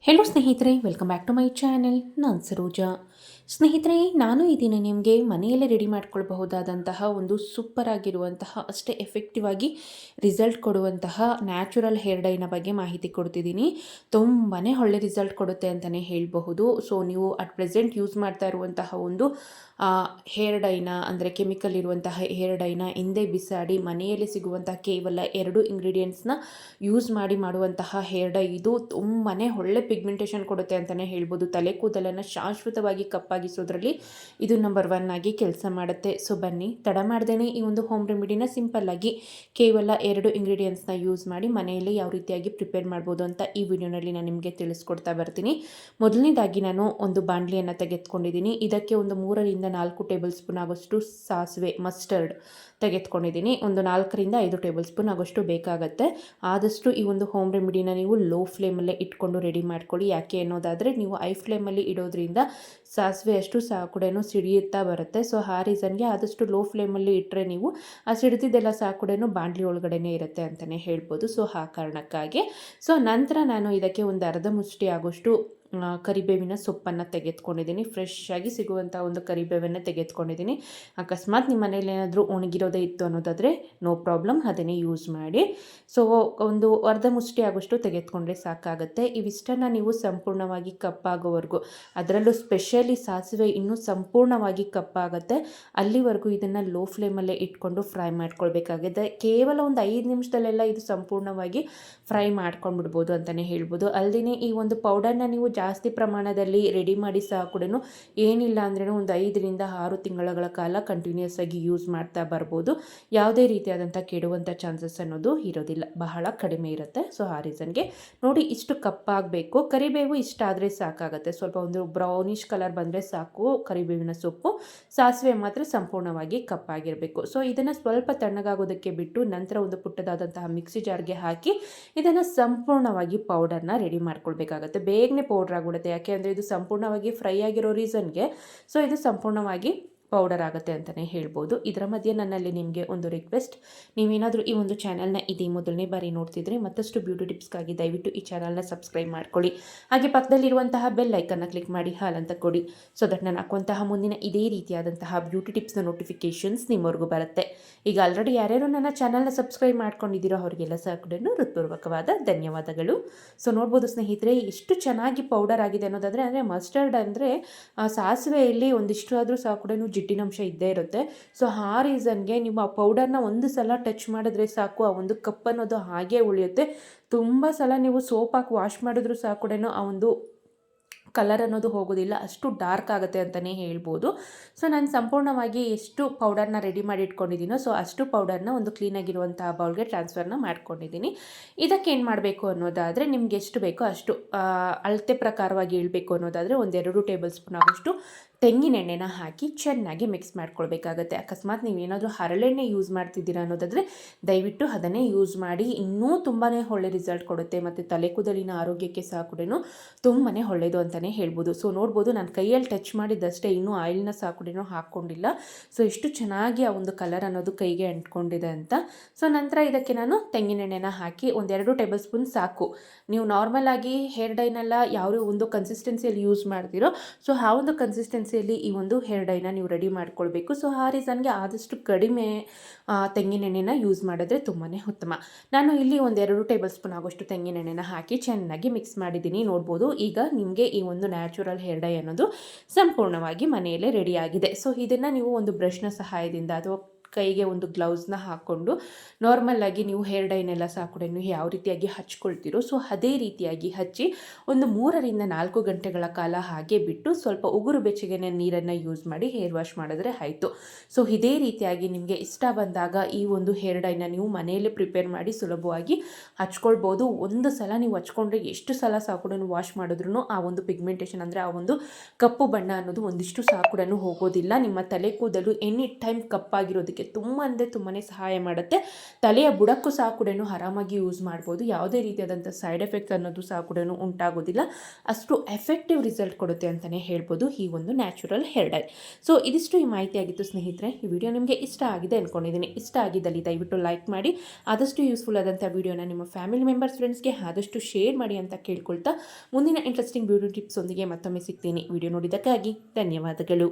Hello ಸ್ನೇಹಿತರೆ, welcome back to my channel. ನಾನು ಸರೋಜಾ. ಸ್ನೇಹಿತರೆ, ನಾನು ಈ ದಿನ ನಿಮಗೆ ಮನೆಯಲ್ಲೇ ರೆಡಿ ಮಾಡ್ಕೊಳ್ಬಹುದಾದಂತಹ ಒಂದು ಸೂಪರ್ ಆಗಿರುವಂತಹ ಅಷ್ಟೇ ಎಫೆಕ್ಟಿವ್ ಆಗಿ ರಿಸಲ್ಟ್ ಕೊಡುವಂತಹ ನ್ಯಾಚುರಲ್ ಹೇರ್ ಡೈನ ಬಗ್ಗೆ ಮಾಹಿತಿ ಕೊಡ್ತಿದ್ದೀನಿ. ತುಂಬಾ ಒಳ್ಳೆ ರಿಸಲ್ಟ್ ಕೊಡುತ್ತೆ ಅಂತಲೇ ಹೇಳಬಹುದು. ಸೊ ನೀವು ಅಟ್ ಪ್ರೆಸೆಂಟ್ ಯೂಸ್ ಮಾಡ್ತಾ ಇರುವಂತಹ ಒಂದು ಹೇರ್ ಡೈನ ಅಂದರೆ ಕೆಮಿಕಲ್ ಇರುವಂತಹ ಹೇರ್ ಡೈನ ಹಿಂದೆ ಬಿಸಾಡಿ ಮನೆಯಲ್ಲಿ ಸಿಗುವಂತಹ ಕೇವಲ 2 ಇಂಗ್ರೀಡಿಯೆಂಟ್ಸ್ನ ಯೂಸ್ ಮಾಡಿ ಮಾಡುವಂತಹ ಹೇರ್ ಡೈ ಇದು ತುಂಬಾ ಒಳ್ಳೆ ಪಿಗ್ಮೆಂಟೇಷನ್ ಕೊಡುತ್ತೆ ಅಂತಲೇ ಹೇಳ್ಬೋದು. ತಲೆ ಕೂದಲನ್ನು ಶಾಶ್ವತವಾಗಿ ಕಪ್ಪಾಗಿಸೋದ್ರಲ್ಲಿ ಇದು ನಂಬರ್ 1 ಆಗಿ ಕೆಲಸ ಮಾಡುತ್ತೆ. ಸೊ ಬನ್ನಿ ತಡ ಮಾಡ್ದೇನೆ ಈ ಒಂದು ಹೋಮ್ ರೆಮಿಡಿನ ಸಿಂಪಲ್ ಆಗಿ ಕೇವಲ 2 ಇಂಗ್ರೀಡಿಯೆಂಟ್ಸ್ನ ಯೂಸ್ ಮಾಡಿ ಮನೆಯಲ್ಲಿ ಯಾವ ರೀತಿಯಾಗಿ ಪ್ರಿಪೇರ್ ಮಾಡ್ಬೋದು ಅಂತ ಈ ವಿಡಿಯೋನಲ್ಲಿ ನಾನು ನಿಮಗೆ ತಿಳಿಸ್ಕೊಡ್ತಾ ಬರ್ತೀನಿ. ಮೊದಲನೇದಾಗಿ ನಾನು ಒಂದು ಬಾಣಲಿಯನ್ನು ತೆಗೆದುಕೊಂಡಿದ್ದೀನಿ. ಇದಕ್ಕೆ ಒಂದು 3ರಿಂದ 4 ಟೇಬಲ್ ಸ್ಪೂನ್ ಆಗೋಷ್ಟು ಸಾಸಿವೆ ಮಸ್ಟರ್ಡ್ ತೆಗೆದುಕೊಂಡಿದ್ದೀನಿ. ಒಂದು 4ರಿಂದ 5 ಟೇಬಲ್ ಸ್ಪೂನ್ ಆಗೋಷ್ಟು ಬೇಕಾಗುತ್ತೆ. ಆದಷ್ಟು ಈ ಒಂದು ಹೋಮ್ ರೆಮಿಡಿನ ನೀವು ಲೋ ಫ್ಲೇಮಲ್ಲೇ ಇಟ್ಕೊಂಡು ರೆಡಿ ಮಾಡ್ಕೊಳ್ಳಿ. ಯಾಕೆ ಅನ್ನೋದಾದರೆ ನೀವು ಹೈ ಫ್ಲೇಮಲ್ಲಿ ಇಡೋದ್ರಿಂದ ಸಾಸಿವೆ ಅಷ್ಟು ಸಾಕುಡೇನು ಸಿಡಿಯುತ್ತಾ ಬರುತ್ತೆ. ಸೊ ಆ ರೀಸನ್ಗೆ ಆದಷ್ಟು ಲೋ ಫ್ಲೇಮಲ್ಲಿ ಇಟ್ಟರೆ ನೀವು ಆ ಸಿಡಿದಿದ್ದೆಲ್ಲ ಸಾಕುಡೇನು ಬಾಣಲಿ ಒಳಗಡೆನೇ ಇರುತ್ತೆ ಅಂತಲೇ ಹೇಳ್ಬೋದು. ಸೊ ಆ ಕಾರಣಕ್ಕಾಗಿ ನಂತರ ನಾನು ಇದಕ್ಕೆ ಒಂದು ಅರ್ಧ ಮುಷ್ಟಿ ಆಗೋಷ್ಟು ಕರಿಬೇವಿನ ಸೊಪ್ಪನ್ನು ತೆಗೆದುಕೊಂಡಿದ್ದೀನಿ. ಫ್ರೆಶ್ ಆಗಿ ಸಿಗುವಂಥ ಒಂದು ಕರಿಬೇವನ್ನು ತೆಗೆದುಕೊಂಡಿದ್ದೀನಿ. ಅಕಸ್ಮಾತ್ ನಿಮ್ಮ ಮನೇಲಿ ಏನಾದರೂ ಒಣಗಿರೋದೇ ಇತ್ತು ಅನ್ನೋದಾದರೆ ನೋ ಪ್ರಾಬ್ಲಮ್, ಅದನ್ನೇ ಯೂಸ್ ಮಾಡಿ. ಸೊ ಒಂದು ಅರ್ಧ ಮುಷ್ಟಿ ಆಗೋಷ್ಟು ತೆಗೆದುಕೊಂಡ್ರೆ ಸಾಕಾಗುತ್ತೆ. ಇವಿಷ್ಟನ್ನು ನೀವು ಸಂಪೂರ್ಣವಾಗಿ ಕಪ್ಪಾಗೋವರೆಗೂ, ಅದರಲ್ಲೂ ಸ್ಪೆಷಲಿ ಸಾಸಿವೆ ಇನ್ನೂ ಸಂಪೂರ್ಣವಾಗಿ ಕಪ್ಪಾಗುತ್ತೆ ಅಲ್ಲಿವರೆಗೂ ಇದನ್ನು ಲೋ ಫ್ಲೇಮಲ್ಲೇ ಇಟ್ಕೊಂಡು ಫ್ರೈ ಮಾಡ್ಕೊಳ್ಬೇಕಾಗಿದೆ. ಕೇವಲ ಒಂದು 5 ನಿಮಿಷದಲ್ಲೆಲ್ಲ ಇದು ಸಂಪೂರ್ಣವಾಗಿ ಫ್ರೈ ಮಾಡ್ಕೊಂಡ್ಬಿಡ್ಬೋದು ಅಂತಲೇ ಹೇಳ್ಬೋದು. ಅಲ್ಲದೆ ಈ ಒಂದು ಪೌಡರ್ನ ನೀವು ಜಾಸ್ತಿ ಪ್ರಮಾಣದಲ್ಲಿ ರೆಡಿ ಮಾಡಿ ಸಹ ಕೂಡ ಏನಿಲ್ಲ ಅಂದ್ರೂ ಒಂದು 5ರಿಂದ 6 ತಿಂಗಳ ಕಾಲ ಕಂಟಿನ್ಯೂಸ್ ಆಗಿ ಯೂಸ್ ಮಾಡ್ತಾ ಬರ್ಬೋದು. ಯಾವುದೇ ರೀತಿಯಾದಂಥ ಕೆಡುವಂಥ ಚಾನ್ಸಸ್ ಅನ್ನೋದು ಇರೋದಿಲ್ಲ, ಬಹಳ ಕಡಿಮೆ ಇರುತ್ತೆ. ಸೊ ಆ ರೀಸನ್ಗೆ ನೋಡಿ ಇಷ್ಟು ಕಪ್ಪಾಗಬೇಕು. ಕರಿಬೇವು ಇಷ್ಟ ಆದರೆ ಸಾಕಾಗುತ್ತೆ. ಸ್ವಲ್ಪ ಒಂದು ಬ್ರೌನಿಷ್ ಕಲರ್ ಬಂದರೆ ಸಾಕು ಕರಿಬೇವಿನ ಸೊಪ್ಪು. ಸಾಸಿವೆ ಮಾತ್ರ ಸಂಪೂರ್ಣವಾಗಿ ಕಪ್ಪಾಗಿರಬೇಕು. ಸೊ ಇದನ್ನು ಸ್ವಲ್ಪ ತಣ್ಣಗಾಗೋದಕ್ಕೆ ಬಿಟ್ಟು ನಂತರ ಒಂದು ಪುಟ್ಟದಾದಂತಹ ಮಿಕ್ಸಿ ಜಾರ್ಗೆ ಹಾಕಿ ಇದನ್ನು ಸಂಪೂರ್ಣವಾಗಿ ಪೌಡರ್ನ ರೆಡಿ ಮಾಡ್ಕೊಳ್ಬೇಕಾಗತ್ತೆ. ಬೇಗನೆ ಪೌಡರ್ ಆಗಿಬಿಡುತ್ತೆ. ಯಾಕೆ ಅಂದರೆ ಇದು ಸಂಪೂರ್ಣವಾಗಿ ಫ್ರೈ ಆಗಿರೋ ರೀಸನ್ಗೆ ಸೊ ಇದು ಸಂಪೂರ್ಣವಾಗಿ ಪೌಡರ್ ಆಗುತ್ತೆ ಅಂತಲೇ ಹೇಳ್ಬೋದು. ಇದರ ಮಧ್ಯೆ ನನ್ನಲ್ಲಿ ನಿಮಗೆ ಒಂದು ರಿಕ್ವೆಸ್ಟ್, ನೀವೇನಾದರೂ ಈ ಒಂದು ಚಾನಲ್ನ ಇದೇ ಮೊದಲನೇ ಬಾರಿ ನೋಡ್ತಿದ್ರೆ ಮತ್ತಷ್ಟು ಬ್ಯೂಟಿ ಟಿಪ್ಸ್ಗಾಗಿ ದಯವಿಟ್ಟು ಈ ಚಾನಲ್ನ ಸಬ್ಸ್ಕ್ರೈಬ್ ಮಾಡ್ಕೊಳ್ಳಿ. ಹಾಗೆ ಪಕ್ಕದಲ್ಲಿರುವಂತಹ ಬೆಲ್ ಐಕನ್ನ ಕ್ಲಿಕ್ ಮಾಡಿ ಹಾಲ್ ಅಂತ ಕೊಡಿ. ಸೊ ದಟ್ ನಾನು ಹಾಕುವಂತಹ ಮುಂದಿನ ಇದೇ ರೀತಿಯಾದಂತಹ ಬ್ಯೂಟಿ ಟಿಪ್ಸ್ನ ನೋಟಿಫಿಕೇಷನ್ಸ್ ನಿಮ್ಮವರೆಗೂ ಬರುತ್ತೆ. ಈಗ ಆಲ್ರೆಡಿ ಯಾರ್ಯಾರು ನನ್ನ ಚಾನಲ್ನ ಸಬ್ಸ್ಕ್ರೈಬ್ ಮಾಡ್ಕೊಂಡಿದ್ದೀರೋ ಅವರಿಗೆಲ್ಲ ಸಹ ಕೂಡ ಹೃತ್ಪೂರ್ವಕವಾದ ಧನ್ಯವಾದಗಳು. ಸೊ ನೋಡ್ಬೋದು ಸ್ನೇಹಿತರೆ, ಎಷ್ಟು ಚೆನ್ನಾಗಿ ಪೌಡರ್ ಆಗಿದೆ ಅನ್ನೋದಾದರೆ, ಅಂದರೆ ಮಸ್ಟರ್ಡ್ ಅಂದರೆ ಸಾಸಿವೆಯಲ್ಲಿ ಒಂದಿಷ್ಟು ಆದರೂ ಸಹ ಕೂಡ ಜಿಡ್ಡಿನಂಶ ಇದ್ದೇ ಇರುತ್ತೆ. ಸೊ ಆ ರೀಸನ್ಗೆ ನೀವು ಆ ಪೌಡರ್ನ ಒಂದು ಸಲ ಟಚ್ ಮಾಡಿದ್ರೆ ಸಾಕು, ಆ ಒಂದು ಕಪ್ ಅನ್ನೋದು ಹಾಗೇ ಉಳಿಯುತ್ತೆ. ತುಂಬ ಸಲ ನೀವು ಸೋಪ್ ಹಾಕಿ ವಾಶ್ ಮಾಡಿದ್ರೂ ಸಹ ಕೂಡ ಆ ಒಂದು ಕಲರ್ ಅನ್ನೋದು ಹೋಗೋದಿಲ್ಲ, ಅಷ್ಟು ಡಾರ್ಕ್ ಆಗುತ್ತೆ ಅಂತಲೇ ಹೇಳ್ಬೋದು. ಸೊ ನಾನು ಸಂಪೂರ್ಣವಾಗಿ ಎಷ್ಟು ಪೌಡರ್ನ ರೆಡಿ ಮಾಡಿ ಇಟ್ಕೊಂಡಿದ್ದೀನೋ ಸೊ ಅಷ್ಟು ಪೌಡರ್ನ ಒಂದು ಕ್ಲೀನಾಗಿರುವಂತಹ ಬೌಲ್ಗೆ ಟ್ರಾನ್ಸ್ಫರ್ನ ಮಾಡ್ಕೊಂಡಿದ್ದೀನಿ. ಇದಕ್ಕೆ ಏನು ಮಾಡಬೇಕು ಅನ್ನೋದಾದರೆ, ನಿಮ್ಗೆ ಎಷ್ಟು ಬೇಕೋ ಅಷ್ಟು ಅಳತೆ ಪ್ರಕಾರವಾಗಿ ಇಳಬೇಕು ಅನ್ನೋದಾದರೆ ಒಂದು 2 ಟೇಬಲ್ ಸ್ಪೂನ್ ಆಗೋಷ್ಟು ತೆಂಗಿನೆಣ್ಣೆನ ಹಾಕಿ ಚೆನ್ನಾಗಿ ಮಿಕ್ಸ್ ಮಾಡ್ಕೊಳ್ಬೇಕಾಗತ್ತೆ. ಅಕಸ್ಮಾತ್ ನೀವೇನಾದರೂ ಹರಳೆಣ್ಣೆ ಯೂಸ್ ಮಾಡ್ತಿದ್ದೀರಾ ಅನ್ನೋದಾದರೆ ದಯವಿಟ್ಟು ಅದನ್ನೇ ಯೂಸ್ ಮಾಡಿ. ಇನ್ನೂ ತುಂಬಾ ಒಳ್ಳೆ ರಿಸಲ್ಟ್ ಕೊಡುತ್ತೆ ಮತ್ತು ತಲೆ ಕೂದಲಿನ ಆರೋಗ್ಯಕ್ಕೆ ಸಹ ಕೂಡ ತುಂಬಾ ಒಳ್ಳೆಯದು ಅಂತಲೇ ಹೇಳ್ಬೋದು. ಸೊ ನೋಡ್ಬೋದು, ನಾನು ಕೈಯಲ್ಲಿ ಟಚ್ ಮಾಡಿದ್ದಷ್ಟೇ, ಇನ್ನೂ ಆಯಿಲ್ನ ಸಹ ಕೂಡ ಹಾಕ್ಕೊಂಡಿಲ್ಲ. ಸೊ ಎಷ್ಟು ಚೆನ್ನಾಗಿ ಆ ಒಂದು ಕಲರ್ ಅನ್ನೋದು ಕೈಗೆ ಅಂಟ್ಕೊಂಡಿದೆ ಅಂತ. ಸೊ ನಂತರ ಇದಕ್ಕೆ ನಾನು ತೆಂಗಿನೆಣ್ಣೆನ ಹಾಕಿ ಒಂದು 2 ಟೇಬಲ್ ಸ್ಪೂನ್ ಸಾಕು. ನೀವು ನಾರ್ಮಲ್ ಆಗಿ ಹೇರ್ ಡೈನೆಲ್ಲ ಯಾವ ಒಂದು ಕನ್ಸಿಸ್ಟೆನ್ಸಿಯಲ್ಲಿ ಯೂಸ್ ಮಾಡ್ತೀರೋ ಸೊ ಆ ಒಂದು ಕನ್ಸಿಸ್ಟೆನ್ಸಿಯಲ್ಲಿ ಈ ಒಂದು ಹೇರ್ ಡೈನ ನೀವು ರೆಡಿ ಮಾಡ್ಕೊಳ್ಬೇಕು. ಸೊ ಆ ರೀಸನ್ಗೆ ಆದಷ್ಟು ಕಡಿಮೆ ತೆಂಗಿನೆಣ್ಣೆನ ಯೂಸ್ ಮಾಡಿದ್ರೆ ತುಂಬಾ ಉತ್ತಮ. ನಾನು ಇಲ್ಲಿ ಒಂದು 2 ಟೇಬಲ್ ಸ್ಪೂನ್ ಆಗೋಷ್ಟು ತೆಂಗಿನೆಣ್ಣೆನ ಹಾಕಿ ಚೆನ್ನಾಗಿ ಮಿಕ್ಸ್ ಮಾಡಿದ್ದೀನಿ. ನೋಡ್ಬೋದು, ಈಗ ನಿಮಗೆ ಈ ಒಂದು ನ್ಯಾಚುರಲ್ ಹೇರ್ ಡೈ ಅನ್ನೋದು ಸಂಪೂರ್ಣವಾಗಿ ಮನೆಯಲ್ಲೇ ರೆಡಿಯಾಗಿದೆ. ಸೊ ಇದನ್ನು ನೀವು ಒಂದು ಬ್ರಷ್ನ ಸಹಾಯದಿಂದ ಅಥವಾ ಕೈಗೆ ಒಂದು ಗ್ಲೌಸ್ನ ಹಾಕ್ಕೊಂಡು ನಾರ್ಮಲ್ಲಾಗಿ ನೀವು ಹೇರ್ ಡೈನೆಲ್ಲ ಸಹ ಕೂಡ ಯಾವ ರೀತಿಯಾಗಿ ಹಚ್ಕೊಳ್ತೀರೋ ಸೊ ಅದೇ ರೀತಿಯಾಗಿ ಹಚ್ಚಿ ಒಂದು 3ರಿಂದ 4 ಗಂಟೆಗಳ ಕಾಲ ಹಾಗೆ ಬಿಟ್ಟು ಸ್ವಲ್ಪ ಉಗುರು ಬೆಚ್ಚಗೆ ನೀರನ್ನು ಯೂಸ್ ಮಾಡಿ ಹೇರ್ ವಾಶ್ ಮಾಡಿದ್ರೆ ಆಯಿತು. ಸೊ ಇದೇ ರೀತಿಯಾಗಿ ನಿಮಗೆ ಇಷ್ಟ ಬಂದಾಗ ಈ ಒಂದು ಹೇರ್ ಡೈನ ನೀವು ಮನೆಯಲ್ಲೇ ಪ್ರಿಪೇರ್ ಮಾಡಿ ಸುಲಭವಾಗಿ ಹಚ್ಕೊಳ್ಬೋದು. ಒಂದು ಸಲ ನೀವು ಹಚ್ಕೊಂಡ್ರೆ ಎಷ್ಟು ಸಲ ಸಹ ಕೂಡ ವಾಶ್ ಮಾಡಿದ್ರೂ ಆ ಒಂದು ಪಿಗ್ಮೆಂಟೇಷನ್ ಅಂದರೆ ಆ ಒಂದು ಕಪ್ಪು ಬಣ್ಣ ಅನ್ನೋದು ಒಂದಿಷ್ಟು ಸಹ ಕೂಡ ಹೋಗೋದಿಲ್ಲ. ನಿಮ್ಮ ತಲೆ ಕೂದಲು ಎನಿ ಟೈಮ್ ಕಪ್ಪಾಗಿರೋದಕ್ಕೆ ತೆಗೆಯೋದಕ್ಕೆ ತುಂಬ ಅಂದರೆ ತುಂಬಾ ಸಹಾಯ ಮಾಡುತ್ತೆ. ತಲೆಯ ಬುಡಕ್ಕೂ ಸಹ ಕೂಡ ಆರಾಮಾಗಿ ಯೂಸ್ ಮಾಡ್ಬೋದು. ಯಾವುದೇ ರೀತಿಯಾದಂಥ ಸೈಡ್ ಎಫೆಕ್ಟ್ಸ್ ಅನ್ನೋದು ಸಹ ಕೂಡ ಉಂಟಾಗೋದಿಲ್ಲ. ಅಷ್ಟು ಎಫೆಕ್ಟಿವ್ ರಿಸಲ್ಟ್ ಕೊಡುತ್ತೆ ಅಂತಲೇ ಹೇಳ್ಬೋದು ಈ ಒಂದು ನ್ಯಾಚುರಲ್ ಹೇರ್ ಡೈ. ಸೊ ಇದಿಷ್ಟು ಈ ಮಾಹಿತಿ ಆಗಿತ್ತು ಸ್ನೇಹಿತರೆ. ಈ ವಿಡಿಯೋ ನಿಮಗೆ ಇಷ್ಟ ಆಗಿದೆ ಅಂದ್ಕೊಂಡಿದ್ದೀನಿ. ಇಷ್ಟ ಆಗಿದ್ದಲ್ಲಿ ದಯವಿಟ್ಟು ಲೈಕ್ ಮಾಡಿ, ಆದಷ್ಟು ಯೂಸ್ಫುಲ್ ಆದಂಥ ವಿಡಿಯೋನ ನಿಮ್ಮ ಫ್ಯಾಮಿಲಿ ಮೆಂಬರ್ಸ್ ಫ್ರೆಂಡ್ಸ್ಗೆ ಆದಷ್ಟು ಶೇರ್ ಮಾಡಿ ಅಂತ ಕೇಳ್ಕೊಳ್ತಾ ಮುಂದಿನ ಇಂಟ್ರೆಸ್ಟಿಂಗ್ ಬ್ಯೂಟಿ ಟಿಪ್ಸ್ ಒಂದಿಗೆ ಮತ್ತೊಮ್ಮೆ ಸಿಗ್ತೀನಿ. ವಿಡಿಯೋ ನೋಡಿದ್ದಕ್ಕಾಗಿ ಧನ್ಯವಾದಗಳು.